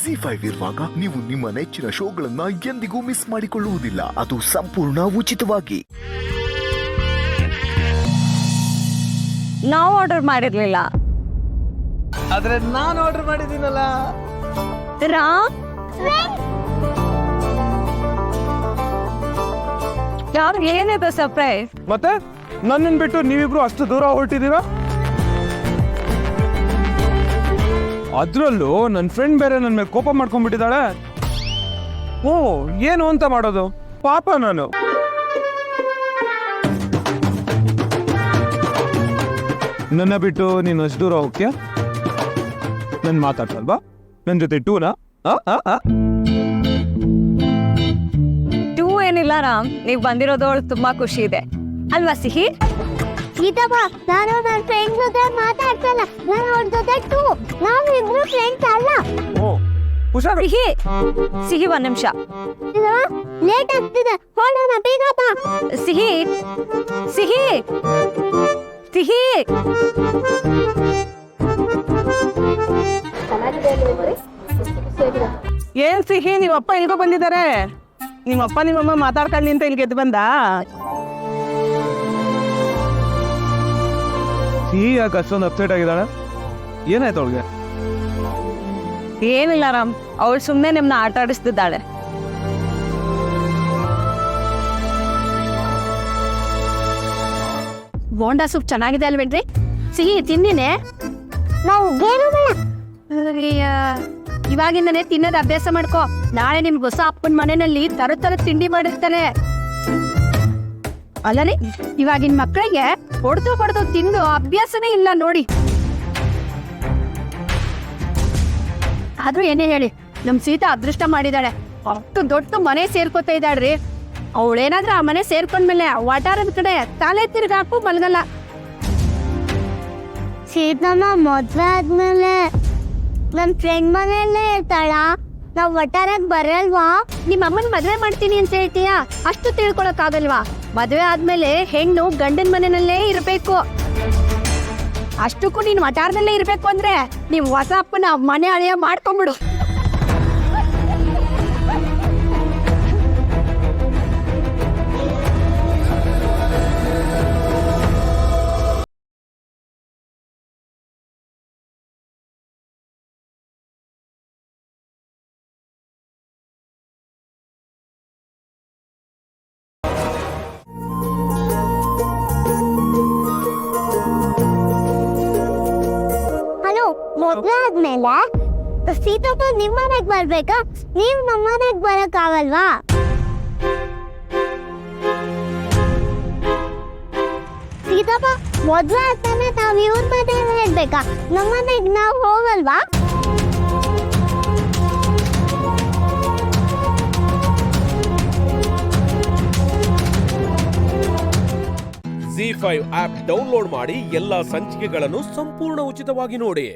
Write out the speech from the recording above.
ZEE5 ಇರುವಾಗ ನೀವು ನಿಮ್ಮ ನೆಚ್ಚಿನ ಶೋಗಳನ್ನ ಎಂದಿಗೂ ಮಿಸ್ ಮಾಡಿಕೊಳ್ಳುವುದಿಲ್ಲ. ಅದು ಸಂಪೂರ್ಣ ಉಚಿತವಾಗಿ. ನಾವು ಆರ್ಡರ್ ಮಾಡಿರ್ಲಿಲ್ಲ, ಆದ್ರೆ ನಾನು ಆರ್ಡರ್ ಮಾಡಿದ್ದೀನಲ್ಲ. ರಾಮ್ ಯಾರು ಏನಿದೆ ಸರ್ಪ್ರೈಸ್? ಮತ್ತೆ ನನ್ನನ್ ಬಿಟ್ಟು ನೀವಿಬ್ರು ಅಷ್ಟು ದೂರ ಹೊರಟಿದ್ದೀರಾ? ಅದ್ರಲ್ಲೂ ನನ್ನ ಫ್ರೆಂಡ್ ಬೇರೆ ನನ್ನ ಮೇಲೆ ಕೋಪ ಮಾಡ್ಕೊಂಡ್ಬಿಟ್ಟಿದ್ದಾಳೆ. ಓ, ಏನು ಅಂತ ಮಾಡೋದು ಪಾಪ. ನಾನು ನನ್ನ ಬಿಟ್ಟು ನೀನು ಅಷ್ಟು ದೂರ ಹೋಗ್ತೀಯ? ನನ್ ಮಾತಾಡ್ತಲ್ವಾ ನನ್ನ ಜೊತೆ ಟೂನಾ? ಟೂ ಏನಿಲ್ಲ ರಾಮ್, ನೀವ್ ಬಂದಿರೋದು ತುಂಬಾ ಖುಷಿ ಇದೆ ಅಲ್ವಾ ಸಿಹಿ? ಗೀತಪ್ಪ, ನಾನು ನನ್ನ ಫ್ರೆಂಡ್ ಜೊತೆ ಮಾತಾಡ್ತಲ್ಲ, ನಾನು ಅವ್ರ ಜೊತೆ ಟೂ. ನಾವಿಬ್ರು ಫ್ರೆಂಡ್ಸ್ ಅಲ್ಲ. ಓ ಹುಷಾರು. ಸಿಹಿ ಸಿಹಿ ಒಂದ್ ನಿಮಿಷ. ಲೇಟ್ ಆಗ್ತಿದೆ, ಹೊರಡೋಣ ಬೇಗಪ್ಪ. ಸಿಹಿ ಸಿಹಿ ಸಿಹಿ ಏನ್ ಸಿಹಿ, ನೀವಪ್ಪ ಇಲ್ಗೋ ಬಂದಿದ್ದಾರೆ? ನಿಮ್ಮಪ್ಪ ನಿಮ್ಮಮ್ಮ ಮಾತಾಡ್ಕೊಂಡು ನಿಂತ ಇಲ್ಲಿ ಗೆದ್ದು ಬಂದ? ಸಿಹಿ ಯಾಕೆ ಅಷ್ಟೊಂದು ಅಪ್ಸೆಟ್ ಆಗಿದ್ದಾಳೆ? ಏನಾಯ್ತು ಅವಳಿಗೆ? ಏನಿಲ್ಲ ರಾಮ್, ಅವಳು ಸುಮ್ನೆ ನಿಮ್ನ ಆಟ ಆಡಿಸ್ತಿದ್ದಾಳೆ. ಬೋಂಡಾ ಸೂಪ್ ಚೆನ್ನಾಗಿದೆ ಅಲ್ವೇನ್ರಿ? ಸಿಹಿ ತಿಂದಿನೇ. ನಾವು ಗೇರು ಇವಾಗಿಂದನೇ ತಿನ್ನೋದು ಅಭ್ಯಾಸ ಮಾಡ್ಕೋ. ನಾಳೆ ನಿಮ್ಗೆ ಹೊಸ ಅಪ್ಪನ ಮನೆಯಲ್ಲಿ ತರ ತಿಂಡಿ ಮಾಡಿರ್ತಾರೆ ಅಲ್ಲರಿ. ಇವಾಗಿನ ಮಕ್ಕಳಿಗೆ ಹೊಡೆದು ತಿಂದು ಅಭ್ಯಾಸನೇ ಇಲ್ಲ ನೋಡಿ. ಆದ್ರೂ ಏನೇ ಹೇಳಿ, ನಮ್ ಸೀತಾ ಅದೃಷ್ಟ ಮಾಡಿದಾಳೆ. ಅಷ್ಟು ದೊಡ್ಡ ಮನೆ ಸೇರ್ಕೋತಾ ಇದ್ದಾಳ್ರಿ. ಅವಳೇನಾದ್ರೂ ಆ ಮನೆ ಸೇರ್ಕೊಂಡ್ಮೇಲೆ ವಟಾರದ ಕಡೆ ತಲೆ ತಿರ್ಗಾಕು ಮಲ್ಗಲ್ಲ. ಸೀತಮ್ಮ ಮದ್ವೆ ಆದ್ಮೇಲೆ ನನ್ ಫ್ರೆಂಡ್ ಮನೆಯಲ್ಲೇ ಇರ್ತಾಳ. ನಾವ್ ವಟಾರಕ್ ಬರಲ್ವಾ? ನಿಮ್ಮ ಅಮ್ಮನ್ ಮದ್ವೆ ಮಾಡ್ತೀನಿ ಅಂತ ಹೇಳ್ತೀಯಾ? ಅಷ್ಟು ತಿಳ್ಕೊಳಕ್ ಆಗಲ್ವಾ? ಮದ್ವೆ ಆದ್ಮೇಲೆ ಹೆಣ್ಣು ಗಂಡನ ಮನೆಯಲ್ಲೇ ಇರ್ಬೇಕು. ಅಷ್ಟಕ್ಕೂ ನೀನ್ ವಟಾರದಲ್ಲೇ ಇರ್ಬೇಕು ಅಂದ್ರೆ ನೀವ್ ಹೊಸ ಅಪ್ಪನ ಮನೆ ಅಳಿಯ ಮಾಡ್ಕೊಂಬಿಡು. ಮದ್ವೆ ಆದ್ಮೇಲೆ ಸೀತಪ್ಪ ನಿಮ್ಮ ಮನೆಗ್ ಬರ್ಬೇಕಾ? ನೀವ್ ನಮ್ಮ ಮನೆಗ್ ಬರಕ್ ಆಗಲ್ವಾ? ಸೀತಪ್ಪ, ಮದ್ವೆ ಆದ್ಮೇಲೆ ನಾವ್ ಇವ್ರ ಮನೆಯಲ್ಲಿ ಇರ್ಬೇಕಾ? ನಮ್ಮ ಮನೆಗ್ ನಾವ್ ಹೋಗಲ್ವಾ? ZEE5 ಆಪ್ ಡೌನ್ಲೋಡ್ ಮಾಡಿ ಎಲ್ಲಾ ಸಂಚಿಕೆಗಳನ್ನು ಸಂಪೂರ್ಣ ಉಚಿತವಾಗಿ ನೋಡಿ.